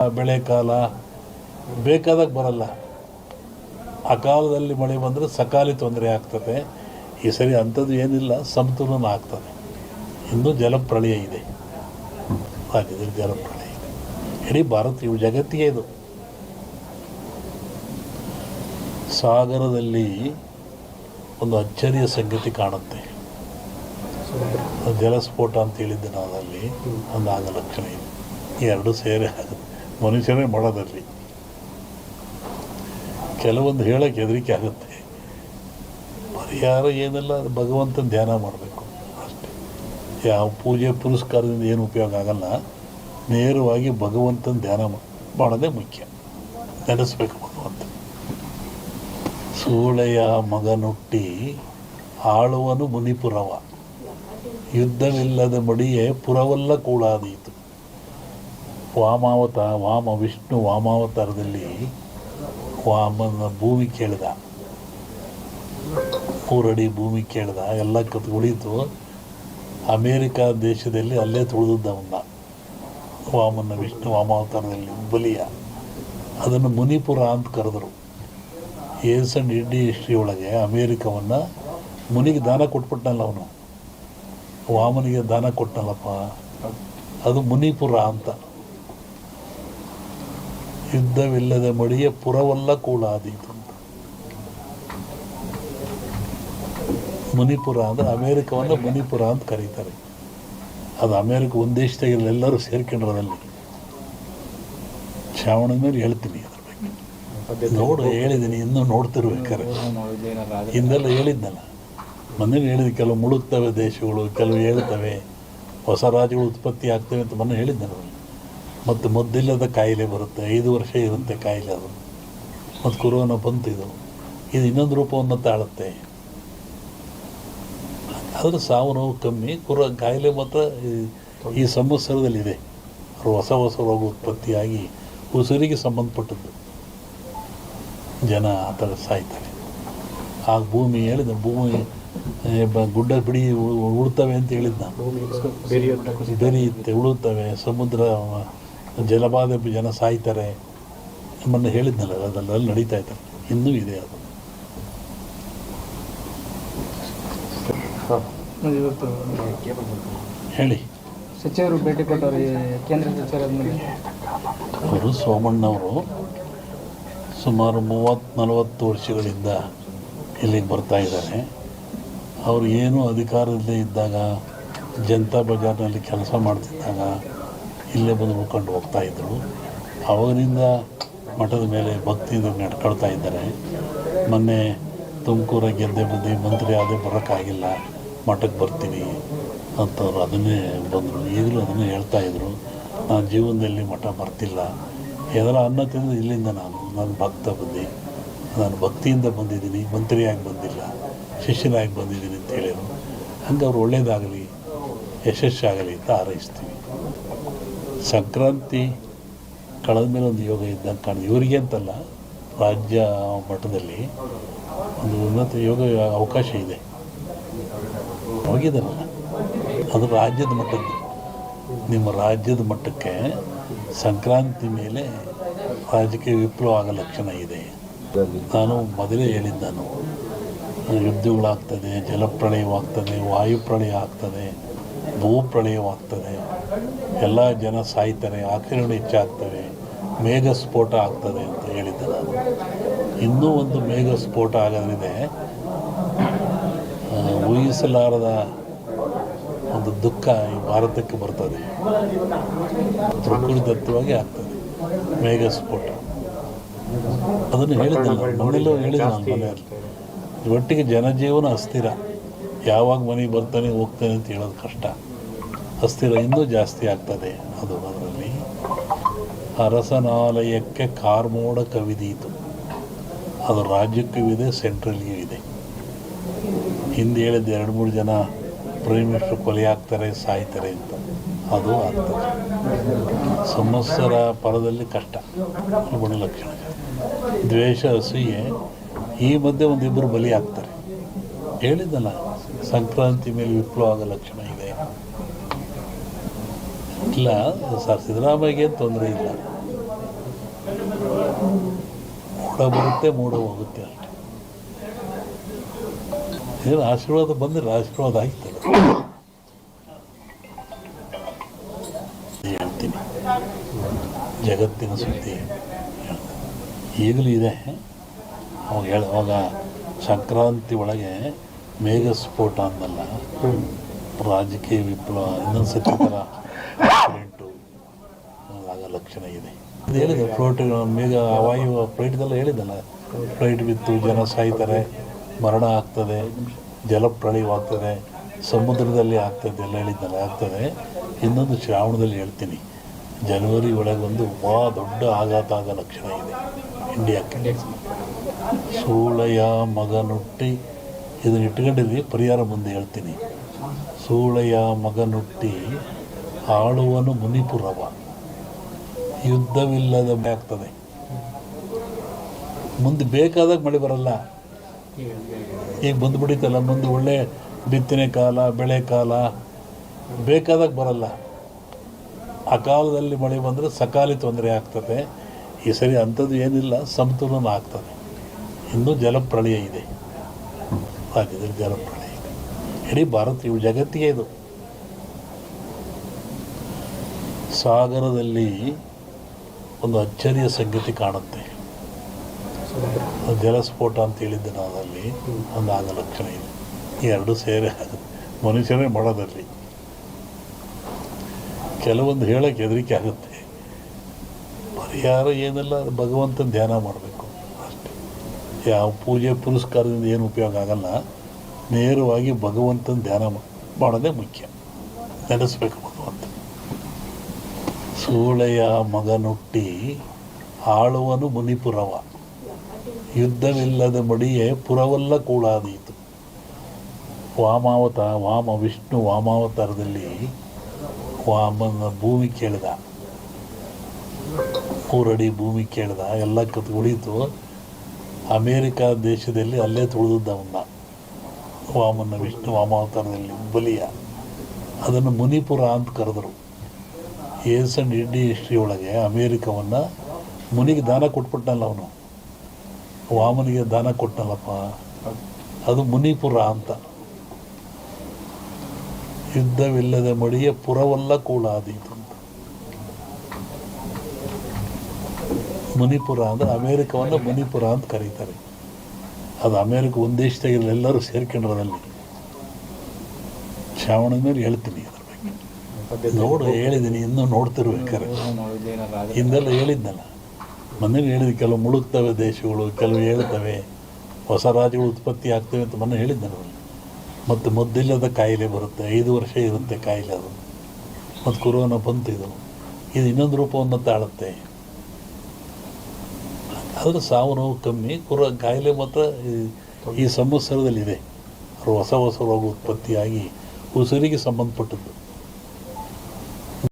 ಬೆಳೆ ಕಾಲ ಬೇಕಾದಾಗ ಬರಲ್ಲ. ಅಕಾಲದಲ್ಲಿ ಮಳೆ ಬಂದರೆ ಸಕಾಲಿ ತೊಂದರೆ ಆಗ್ತದೆ. ಈ ಸರಿ ಅಂಥದ್ದು ಏನಿಲ್ಲ, ಸಮತೋಲನ ಆಗ್ತದೆ. ಇನ್ನೂ ಜಲಪ್ರಳಯ ಇದೆ, ರಾಜ್ಯದಲ್ಲಿ ಜಲಪ್ರಳಯ ಇದೆ. ಇಡೀ ಭಾರತ ಇವು ಜಗತ್ತಿಗೆ ಇದು. ಸಾಗರದಲ್ಲಿ ಒಂದು ಅಚ್ಚರಿಯ ಸಂಗತಿ ಕಾಣುತ್ತೆ. ಜಲಸ್ಫೋಟ ಅಂತ ಹೇಳಿದ್ದೆ ನಾವು, ಅಲ್ಲಿ ಒಂದು ಆಗ ಲಕ್ಷಣ ಇದೆ. ಎರಡು ಸೇರಿ ಆಗುತ್ತೆ, ಮನುಷ್ಯರೇ ಮಾಡೋದಲ್ಲಿ. ಕೆಲವೊಂದು ಹೇಳೋಕ್ಕೆ ಹೆದರಿಕೆ ಆಗುತ್ತೆ. ಪರಿಹಾರ ಏನೆಲ್ಲ ಭಗವಂತನ ಧ್ಯಾನ ಮಾಡಬೇಕು ಅಷ್ಟೇ. ಯಾವ ಪೂಜೆ ಪುರಸ್ಕಾರದಿಂದ ಏನು ಉಪಯೋಗ ಆಗಲ್ಲ. ನೇರವಾಗಿ ಭಗವಂತನ ಧ್ಯಾನ ಮಾಡೋದೇ ಮುಖ್ಯ. ನೆನೆಸ್ಬೇಕು ಭಗವಂತ. ಸೂಳೆಯ ಮಗನುಟ್ಟಿ ಆಳುವನು ಮುನಿಪುರವ, ಯುದ್ಧವಿಲ್ಲದ ಮಡಿಯೇ ಪುರವಲ್ಲ ಕೂಡಾದೀತು. ವಿಷ್ಣು ವಾಮಾವತಾರದಲ್ಲಿ ವಾಮನ ಭೂಮಿ ಕೇಳಿದ, 3 ಅಡಿ ಭೂಮಿ ಕೇಳಿದ, ಎಲ್ಲ ಉಳಿತು. ಅಮೇರಿಕಾ ದೇಶದಲ್ಲಿ ಅಲ್ಲೇ ತುಳಿದವನ್ನ ವಿಷ್ಣು ವಾಮಾವತಾರದಲ್ಲಿ ಬಲಿಯ. ಅದನ್ನು ಮುನಿಪುರ ಅಂತ ಕರೆದರು. ಏನ್ಸಂಡ್ ಇಂಡಿ ಹಿಸ್ಟ್ರಿ ಒಳಗೆ ಅಮೇರಿಕವನ್ನು ಮುನಿಗೆ ದಾನ ಕೊಟ್ಬಿಟ್ನಲ್ಲ ಅವನು, ವಾಮನಿಗೆ ದಾನ ಕೊಟ್ಟನಲ್ಲಪ್ಪ, ಅದು ಮುನಿಪುರ ಅಂತ. ಯುದ್ಧವಿಲ್ಲದ ಮಡಿಯ ಪುರವಲ್ಲ ಕೂಡಾದೀತು ಅಂತ. ಮುನಿಪುರ ಅಂದರೆ ಅಮೇರಿಕವನ್ನು ಮುನಿಪುರ ಅಂತ ಕರೀತಾರೆ. ಅದು ಅಮೇರಿಕ ಒಂದು ದೇಶದಾಗಿಲ್ಲ, ಎಲ್ಲರೂ ಸೇರ್ಕೊಂಡ್ರದಲ್ಲಿ. ಶ್ರಾವಣದ ಮೇಲೆ ಹೇಳ್ತೀನಿ ಅದ್ರ ಬಗ್ಗೆ. ಹೇಳಿದ್ದೀನಿ, ಇನ್ನೂ ನೋಡ್ತಿರ್ಬೇಕಾರೆ. ಹಿಂದೆಲ್ಲ ಹೇಳಿದ್ನಲ್ಲ, ಮೊನ್ನೆ ಹೇಳಿದ. ಕೆಲವು ಮುಳುಗ್ತವೆ ದೇಶಗಳು, ಕೆಲವು ಹೇಳ್ತವೆ, ಹೊಸ ರಾಜ್ಯಗಳು ಉತ್ಪತ್ತಿ ಆಗ್ತವೆ ಅಂತ ಮೊನ್ನೆ ಹೇಳಿದ್ನಲ್ಲ. ಮತ್ತು ಮದ್ದಿಲ್ಲದ ಕಾಯಿಲೆ ಬರುತ್ತೆ, 5 ವರ್ಷ ಇರುತ್ತೆ ಕಾಯಿಲೆ. ಅದು ಮತ್ತು ಕೊರೋನಾ ಬಂತು. ಇದು ಇನ್ನೊಂದು ರೂಪವನ್ನು ತಾಳುತ್ತೆ. ಆದರೆ ಸಾವು ನೋವು ಕಮ್ಮಿ, ಕಾಯಿಲೆ ಮಾತ್ರ ಈ ಸಂವತ್ಸರದಲ್ಲಿದೆ. ಹೊಸ ರೋಗ ಉತ್ಪತ್ತಿಯಾಗಿ ಉಸಿರಿಗೆ ಸಂಬಂಧಪಟ್ಟದ್ದು. ಜನ ಆ ಥರ ಸಾಯ್ತಾರೆ. ಆ ಭೂಮಿ ಹೇಳಿದ, ಭೂಮಿ ಗುಡ್ಡ ಬಿಡಿ ಉಳ್ತವೆ ಅಂತ ಹೇಳಿದ್ದು ನಾನು. ಬೆರೆಯುತ್ತೆ, ಉಳುತ್ತವೆ. ಸಮುದ್ರ ಜಲಬಾಧೆ, ಜನ ಸಾಯ್ತಾರೆ. ಮೊನ್ನೆ ಹೇಳಿದ್ನಲ್ಲ, ಅದೆಲ್ಲ ನಡೀತಾ ಇದ್ದಾರೆ. ಇನ್ನೂ ಇದೆ ಅದು. ಹೇಳಿ. ಸಚಿವರು ಭೇಟಿ ಕೊಟ್ಟವರು, ಕೇಂದ್ರ ಸಚಿವರ ಅವರು ಸೋಮಣ್ಣವರು ಸುಮಾರು 30-40 ವರ್ಷಗಳಿಂದ ಇಲ್ಲಿಗೆ ಬರ್ತಾ ಇದ್ದಾರೆ. ಅವರು ಏನು ಅಧಿಕಾರದಲ್ಲೇ ಇದ್ದಾಗ, ಜನತಾ ಬಜಾರ್ನಲ್ಲಿ ಕೆಲಸ ಮಾಡ್ತಿದ್ದಾಗ ಇಲ್ಲೇ ಬಂದು ಉಳ್ಕೊಂಡು ಹೋಗ್ತಾಯಿದ್ರು. ಅವರಿಂದ ಮಠದ ಮೇಲೆ ಭಕ್ತಿಯಿಂದ ನಡ್ಕೊಳ್ತಾ ಇದ್ದಾರೆ. ಮೊನ್ನೆ ತುಮಕೂರ ಗೆದ್ದೆ ಬಂದು ಮಂತ್ರಿ ಆದೇ ಬರೋಕ್ಕಾಗಿಲ್ಲ, ಮಠಕ್ಕೆ ಬರ್ತೀನಿ ಅಂತವ್ರು ಅದನ್ನೇ ಬಂದರು. ಈಗಲೂ ಅದನ್ನೇ ಹೇಳ್ತಾಯಿದ್ರು, ನಾನು ಜೀವನದಲ್ಲಿ ಮಠ ಬರ್ತಿಲ್ಲ, ಏನಾರ ಅನ್ನ ತಿಂದು ಇಲ್ಲಿಂದ ನಾನು ಭಕ್ತ ಬಂದು, ನಾನು ಭಕ್ತಿಯಿಂದ ಬಂದಿದ್ದೀನಿ, ಮಂತ್ರಿಯಾಗಿ ಬಂದಿಲ್ಲ, ಶಿಷ್ಯನಾಗಿ ಬಂದಿದ್ದೀನಿ ಅಂತ ಹೇಳಿದರು. ಹಂಗೆ ಅವ್ರು ಒಳ್ಳೆಯದಾಗಲಿ, ಯಶಸ್ಸಾಗಲಿ ಅಂತ ಹಾರೈಸ್ತೀವಿ. ಸಂಕ್ರಾಂತಿ ಕಳೆದ ಮೇಲೆ ಒಂದು ಯೋಗ ಇದ್ದಂಗೆ ಕಾಣಿದೆ. ಇವರಿಗೆ ಅಂತಲ್ಲ, ರಾಜ್ಯ ಮಟ್ಟದಲ್ಲಿ ಒಂದು ಉನ್ನತ ಯೋಗ ಅವಕಾಶ ಇದೆ. ಹೋಗಿದ್ದಾರಲ್ಲ, ಅದು ರಾಜ್ಯದ ಮಟ್ಟದ್ದು. ನಿಮ್ಮ ರಾಜ್ಯದ ಮಟ್ಟಕ್ಕೆ ಸಂಕ್ರಾಂತಿ ಮೇಲೆ ರಾಜಕೀಯ ವಿಪ್ಲವ ಆಗೋ ಲಕ್ಷಣ ಇದೆ. ನಾನು ಮೊದಲೇ ಹೇಳಿದ್ದೆ, ಯುದ್ಧಗಳಾಗ್ತದೆ, ಜಲಪ್ರಳಯವಾಗ್ತದೆ, ವಾಯುಪ್ರಳಯ ಆಗ್ತದೆ, ಭೂಪ್ರಳಯವಾಗ್ತದೆ, ಎಲ್ಲ ಜನ ಸಾಯ್ತಾರೆ, ಆಕ್ರಮಣ ಹೆಚ್ಚಾಗ್ತವೆ, ಮೇಘ ಸ್ಫೋಟ ಆಗ್ತದೆ ಅಂತ ಹೇಳಿದ್ದೆ ನಾನು. ಇನ್ನೂ ಒಂದು ಮೇಘ ಸ್ಫೋಟ ಆಗೋದ್ರಿದೆ. ಊಹಿಸಲಾರದ ಒಂದು ದುಃಖ ಈ ಭಾರತಕ್ಕೆ ಬರ್ತದೆ. ಪ್ರಕೃತಿದತ್ತವಾಗಿ ಆಗ್ತದೆ ಮೇಘ ಸ್ಫೋಟ. ಅದನ್ನು ಹೇಳಿದ್ದಲ್ಲ, ಮನೆಯಲ್ಲೂ ಹೇಳಿದ್ದೆ ನಾನು ಮನೆಯಲ್ಲಿ. ಒಟ್ಟಿಗೆ ಜನಜೀವನ ಅಸ್ಥಿರ. ಯಾವಾಗ ಮನೆಗೆ ಬರ್ತಾನೆ ಹೋಗ್ತಾನೆ ಅಂತ ಹೇಳೋದು ಕಷ್ಟ. ಅಸ್ಥಿರ ಇನ್ನೂ ಜಾಸ್ತಿ ಆಗ್ತದೆ. ಅದರಲ್ಲಿ ಅರಸನಾಲಯಕ್ಕೆ ಕಾರ್ಮೋಡ ಕವಿದೀತು. ಅದು ರಾಜ್ಯಕ್ಕೂ ಇದೆ, ಸೆಂಟ್ರಲ್ಗೂ ಇದೆ. ಹಿಂದೆ ಹೇಳಿದ್ದು 2-3 ಜನ ಪ್ರೈಮ್ ಮಿನಿಸ್ಟರ್ ಕೊಲೆ ಆಗ್ತಾರೆ, ಸಾಯ್ತಾರೆ ಅಂತ. ಅದು ಆಗ್ತದೆ. ಸಂವತ್ಸರ ಪರದಲ್ಲಿ ಕಷ್ಟ, ಗುಣ ಲಕ್ಷಣ. ದ್ವೇಷ, ಅಸೂಯೆ, ಈ ಮಧ್ಯೆ ಒಂದಿಬ್ಬರು ಬಲಿ ಆಗ್ತಾರೆ. ಹೇಳಿದ್ದಲ್ಲ, ಸಂಕ್ರಾಂತಿ ಮೇಲೆ ವಿಪ್ಲವ ಆಗೋ ಲಕ್ಷಣ ಇದೆ. ಇಲ್ಲ ಸರ್, ಸಿದ್ದರಾಮಯ್ಯಗೆ ತೊಂದರೆ ಇಲ್ಲ. ಮೋಡ ಬರುತ್ತೆ ಮೂಡ ಹೋಗುತ್ತೆ ಅಷ್ಟೆ. ಏನು ಆಶೀರ್ವಾದ ಬಂದರೆ ಆಶೀರ್ವಾದ ಆಗ್ತದೆ. ಹೇಳ್ತೀನಿ, ಜಗತ್ತಿನ ಸುದ್ದಿ ಈಗಲೂ ಇದೆ. ಅವಾಗ ಸಂಕ್ರಾಂತಿ ಒಳಗೆ ಮೇಘಸ್ಫೋಟ ಅಂದಲ್ಲ, ರಾಜಕೀಯ ವಿಪ್ಲವ, ಇನ್ನೊಂದು ಸತಿ ಥರ ಆಕ್ಸಿಡೆಂಟು ಆಗ ಲಕ್ಷಣ ಇದೆ. ಅದು ಹೇಳಿದೆ, ಫ್ಲೋಟ್ ಮೇಘ ವಾಯು ಫ್ಲೈಟ್ದೆಲ್ಲ ಹೇಳಿದ್ದಲ್ಲ, ಫ್ಲೈಟ್ ಬಿತ್ತು, ಜನ ಸಾಯ್ತಾರೆ, ಮರಣ ಆಗ್ತದೆ, ಜಲಪ್ರಳಯವಾಗ್ತದೆ, ಸಮುದ್ರದಲ್ಲಿ ಆಗ್ತದೆ ಎಲ್ಲ ಹೇಳಿದ್ದಲ್ಲ, ಆಗ್ತದೆ. ಇನ್ನೊಂದು ಶ್ರಾವಣದಲ್ಲಿ ಹೇಳ್ತೀನಿ, ಜನವರಿ ಒಳಗೆ ಒಂದು ದೊಡ್ಡ ಆಘಾತ ಆಗೋ ಲಕ್ಷಣ ಇದೆ ಇಂಡಿಯಾಕ್ಕೆ. ಸೂಳೆಯ ಮಗನುಟ್ಟಿ, ಇದನ್ನು ಇಟ್ಕೊಂಡಿದ್ವಿ, ಪರಿಹಾರ ಮುಂದೆ ಹೇಳ್ತೀನಿ. ಸೂಳೆಯ ಮಗನುಟ್ಟಿ ಆಳುವನು ಮುನಿಪುರವ, ಯುದ್ಧವಿಲ್ಲದ ಆಗ್ತದೆ. ಮುಂದೆ ಬೇಕಾದಾಗ ಮಳೆ ಬರಲ್ಲ. ಈಗ ಬಂದುಬಿಡಿತಲ್ಲ, ಮುಂದೆ ಒಳ್ಳೆ ಬಿತ್ತನೆ ಕಾಲ, ಬೆಳೆ ಕಾಲ, ಬೇಕಾದಾಗ ಬರಲ್ಲ. ಆ ಕಾಲದಲ್ಲಿ ಮಳೆ ಬಂದರೆ ಸಕಾಲಿ ತೊಂದರೆ ಆಗ್ತದೆ. ಈ ಸರಿ ಅಂಥದ್ದು ಏನಿಲ್ಲ, ಸಮತೋಲನ ಆಗ್ತದೆ. ಇನ್ನೂ ಜಲಪ್ರಳಯ ಇದೆ, ರಾಜ್ಯದಲ್ಲಿ ಜಲಪ್ರಳಯ ಇದೆ. ಇಡೀ ಭಾರತ, ಇವು ಜಗತ್ತಿಗೆ ಇದು. ಸಾಗರದಲ್ಲಿ ಒಂದು ಅಚ್ಚರಿಯ ಸಂಗತಿ ಕಾಣುತ್ತೆ. ಜಲಸ್ಫೋಟ ಅಂತ ಹೇಳಿದ್ದೆ ನಾನು, ಅಲ್ಲಿ ಒಂದು ಆಗ ಲಕ್ಷಣ ಇದೆ. ಈ ಎರಡು ಸೇರಿ ಆಗುತ್ತೆ, ಮನುಷ್ಯರೇ ಮಾಡೋದಲ್ಲಿ. ಕೆಲವೊಂದು ಹೇಳೋಕ್ಕೆ ಹೆದರಿಕೆ ಆಗುತ್ತೆ. ಪರಿಹಾರ ಏನೆಲ್ಲ, ಭಗವಂತನ ಧ್ಯಾನ ಮಾಡಬೇಕು ಅಷ್ಟೇ. ಯಾವ ಪೂಜೆ ಪುರಸ್ಕಾರದಿಂದ ಏನು ಉಪಯೋಗ ಆಗಲ್ಲ. ನೇರವಾಗಿ ಭಗವಂತನ ಧ್ಯಾನ ಮಾಡೋದೇ ಮುಖ್ಯ. ನೆನೆಸ್ಬೇಕು ಭಗವಂತ. ಸೂಳೆಯ ಮಗನುಟ್ಟಿ ಆಳುವನು ಮುನಿಪುರವ, ಯುದ್ಧವಿಲ್ಲದ ಮಡಿಯೇ ಪುರವಲ್ಲ ಕೂಳಾದೀತು. ವಿಷ್ಣು ವಾಮಾವತಾರದಲ್ಲಿ ವಾಮನ ಭೂಮಿ ಕೇಳಿದ, 3 ಅಡಿ ಭೂಮಿ ಕೇಳಿದ, ಎಲ್ಲ ಉಳಿತು. ಅಮೇರಿಕಾ ದೇಶದಲ್ಲಿ ಅಲ್ಲೇ ತುಳಿದವನ್ನ ವಾಮನ ವಿಷ್ಣು ವಾಮಾವತಾರದಲ್ಲಿ ಬಲಿಯ, ಅದನ್ನು ಮುನಿಪುರ ಅಂತ ಕರೆದರು. ಇಂಡಿ ಹಿಸ್ಟ್ರಿ ಒಳಗೆ ಅಮೇರಿಕವನ್ನು ಮುನಿಗೆ ದಾನ ಕೊಟ್ಬಿಟ್ಟನಲ್ಲ, ಅವನು ವಾಮನಿಗೆ ದಾನ ಕೊಟ್ಟನಲ್ಲಪ್ಪ, ಅದು ಮುನಿಪುರ ಅಂತ. ಯುದ್ಧವಿಲ್ಲದ ಮಡಿಯ ಪುರವಲ್ಲ ಕೂಳಾದೀತು ಅಂತ. ಮುನಿಪುರ ಅಂದರೆ ಅಮೇರಿಕವನ್ನು ಮುನಿಪುರ ಅಂತ ಕರೀತಾರೆ. ಅದು ಅಮೇರಿಕ ಒಂದು ದೇಶದಾಗಿಲ್ಲ, ಎಲ್ಲರೂ ಸೇರ್ಕೊಂಡ್ರಲ್ಲಿ. ಶ್ರಾವಣದ ಮೇಲೆ ಹೇಳ್ತೀನಿ ಅದ್ರ ಬಗ್ಗೆ. ನೋಡು, ಹೇಳಿದ್ದೀನಿ, ಇನ್ನೂ ನೋಡ್ತಿರ್ಬೇಕಾರೆ. ಹಿಂದೆಲ್ಲ ಹೇಳಿದ್ನಲ್ಲ, ಮೊನ್ನೆ ಹೇಳಿದ, ಕೆಲವು ಮುಳುಗ್ತವೆ ದೇಶಗಳು, ಕೆಲವು ಹೇಳ್ತವೆ, ಹೊಸ ರಾಜ್ಯಗಳು ಉತ್ಪತ್ತಿ ಆಗ್ತವೆ ಅಂತ ಮೊನ್ನೆ ಹೇಳಿದ್ನಲ್ಲ. ಮತ್ತು ಮದ್ದಿಲ್ಲದ ಕಾಯಿಲೆ ಬರುತ್ತೆ, 5 ವರ್ಷ ಇರುತ್ತೆ ಕಾಯಿಲೆ ಅದು. ಮತ್ತು ಕೊರೋನಾ ಬಂತು, ಇದು ಇನ್ನೊಂದು ರೂಪವನ್ನು ತಾಳುತ್ತೆ. ಆದರೆ ಸಾವು ನೋವು ಕಮ್ಮಿ, ಕಾಯಿಲೆ ಮಾತ್ರ ಈ ಸಂವತ್ಸರದಲ್ಲಿದೆ. ಹೊಸ ರೋಗ ಉತ್ಪತ್ತಿಯಾಗಿ ಉಸಿರಿಗೆ ಸಂಬಂಧಪಟ್ಟದ್ದು.